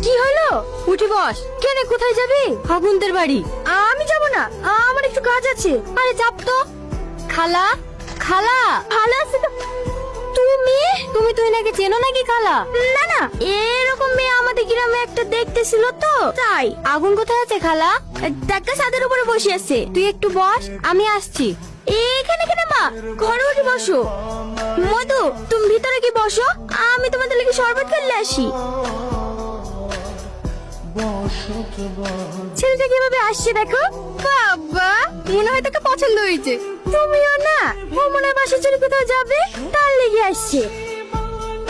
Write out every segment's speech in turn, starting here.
কি হলো? উঠে বস। কেন, কোথায় যাবি? আগুনদের বাড়ি। আমি যাব না, আমার একটু কাজ আছে। আরে চাপ তো। খালা, খালা, খালা আছে তো। তুমি তুমি তুই নাকি চেনো নাকি খালা? না না, এরকম মেয়ে আমাদের গ্রামে একটা দেখতেছিল তো তাই। আগুন কোথায় আছে খালা? দেখা ছাদের উপরে বসে আছে। তুই একটু বস, আমি আসছি। এখানে কেন মা, ঘরে উঠে বসো। মধু, তুমি ভিতরে কি বসো, আমি তোমাদের লাগি শরবত খেলে আসি। ছেলেটা কিভাবে আসছে দেখো। বাবা, মনে হয় তোকে পছন্দ হয়েছে। তুমিও না, ও মনে হয় বাসা ছেড়ে কোথাও যাবে, তার লেগে আসছে।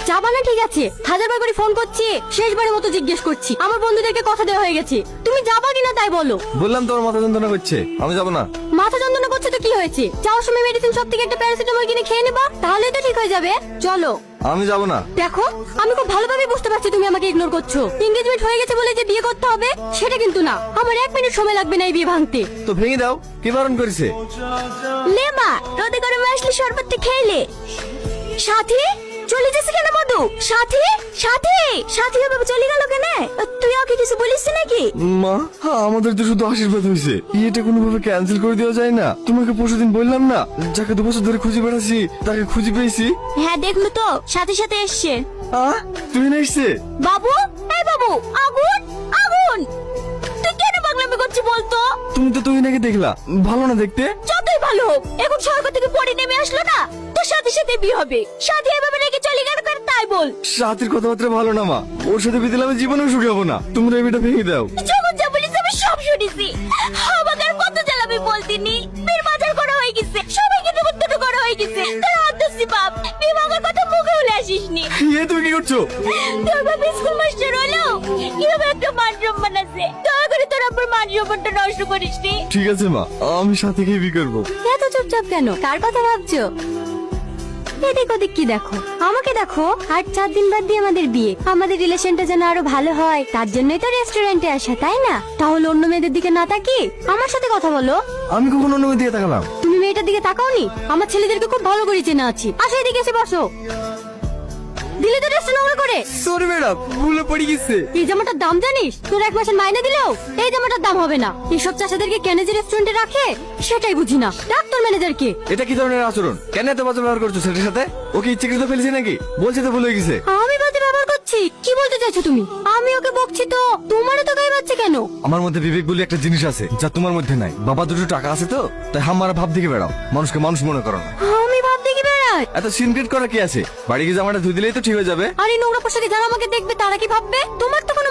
যাবা না, ঠিক আছে, 1000বার করে ফোন করছি, শেষবারের মতো জিজ্ঞেস করছি। আমার বন্ধুদেরকে কথা দেওয়া হয়ে গেছে, তুমি যাবা কিনা তাই বলো। বললাম তোমার মাথা যন্ত্রণা করছে, আমি যাবো না। মাথা যন্ত্রণা করছে তো কি হয়েছে? যাওয়ার সময় মেডিসিন শপ থেকে একটা প্যারাসিটামল কিনে খেয়ে নেবা, তাহলেই তো ঠিক হয়ে যাবে। চলো। আমি যাবো না। দেখো, আমি খুব ভালোভাবে বুঝতে পারছি তুমি আমাকে ইগনোর করছো। এনগেজমেন্ট হয়ে গেছে বলে যে বিয়ে করতে হবে সেটা কিন্তু না। আমার 1 মিনিট সময় লাগবে না এই বিয়ে ভাঙতে। তো ভেঙে দাও, কি বারণ করেছে? লে মা, রোদে গরমে আসলে শরবতটা খেলে। সাথী চলে যাচ্ছে কেন মধু? সাথী, সাথী, সাথী বাবা চলে গেল কেন? তুই ওকে কিছু বলিস নাকি? মা, আমাদের তো শুধু আশীর্বাদ হয়েছে, এটা কোনোভাবে ক্যান্সেল করে দেওয়া যায় না? তোমাকে পরশুদিন বললাম না, যাকে 2 বছর ধরে খুঁজে বেড়াচ্ছি তাকে খুঁজে পেয়েছি। হ্যাঁ দেখলো তো, সাথে সাথে এসছে। তুমি না এসছে? বাবু, এই বাবু, আগুন, আগুন, তুই কেন পাগলামি করছিস বলতো? তুমি তো তুই নাকি দেখলা, ভালো না দেখতে? যতই ভালো হোক, এখন সরকার থেকে পড়ে নেমে আসলো না, তোর সাথে সাথে বিয়ে হবে। সাথে এভাবে রেখে চলে গেল কেন তাই বল। সাথীর কথাবার্তা ভালো না মা, ওর সাথে বিয়ে দিলে আমি জীবনেও সুখী হবো না। তোমরা এই বিয়েটা ভেঙে দাও। যখন যা বলিস আমি সব শুনেছি। আমাকে আর কত জ্বালাবি বলতিনি। বীর বাজার করা হয়ে গেছে, সবাইকে নিমন্ত্রণ করা হয়ে গেছে। তোর অন্তসি বাপ, বিবাহের কথা মুখে বলে আসিসনি। তুমি কি করছো? তোর বাপ স্কুল মাস্টার হলো, কিভাবে একটা মান সম্মান আছে। দয়া করে তোর আব্বার মান সম্মানটা নষ্ট করিসনি। ঠিক আছে মা, আমি সাথীকে বিয়ে করবো। এত চুপচাপ কেন, কার কথা ভাবছো? এদিক ওদিক কি দেখো, আমাকে দেখো। আর 4 দিন বাদ দিয়ে আমাদের বিয়ে, আমাদের রিলেশনটা যেন আরো ভালো হয়, তার জন্যই তো রেস্টুরেন্টে আসা, তাই না? তাহলে অন্য মেয়েদের দিকে না তাকিয়ে আমার সাথে কথা বলো। আমি কখনো অন্য দিকে তাকালাম? তুমি মেয়েটার দিকে তাকাওনি? আমার ছেলেদেরকে খুব ভালো করে চেনা আছি। আসো এদিকে এসে বসো। দিলে তো রেস্ট নোংরা করে। সরি ম্যাডাম, ভুলে পড়ে গেছে। এই জামাটার দাম জানিস? তোর 1 মাসের মাইনে দিলেও এই জামাটার দাম হবে না। এসব চাষাদেরকে কেন যে রেস্টুরেন্টে রাখে সেটাই বুঝি না। ডাক তোর ম্যানেজারকে। এটা কি ধরনের আচরণ? কেন এত বাজে ব্যবহার করছো ছেলের সাথে? ওকে ইচ্ছাকৃত ফেলেছে নাকি? বলছে তো ভুলে গেছে। আমি বাজে ব্যবহার করছি? কি বলতে চাইছো তুমি? আমি ওকে বকছি তো, তোমারও তো গায়ে বাজছে কেন? আমার মধ্যে বিবেক বলে একটা জিনিস আছে যা তোমার মধ্যে নাই। বাবা দুটো টাকা আছে তো, তাই হামারা ভাব দিকে বেড়াও, মানুষকে মানুষ মনে করো না। আমি ভাব দেখি বেড়াই? এত সিনক্রেট করা কি আছে? বাড়ি গিয়ে জামাটা ধুই দিলেই তো ঠিক হয়ে যাবে। আরে নোংরা পোশাকে যারা আমাকে দেখবে তারা কি ভাববে? তোমার তো কোনো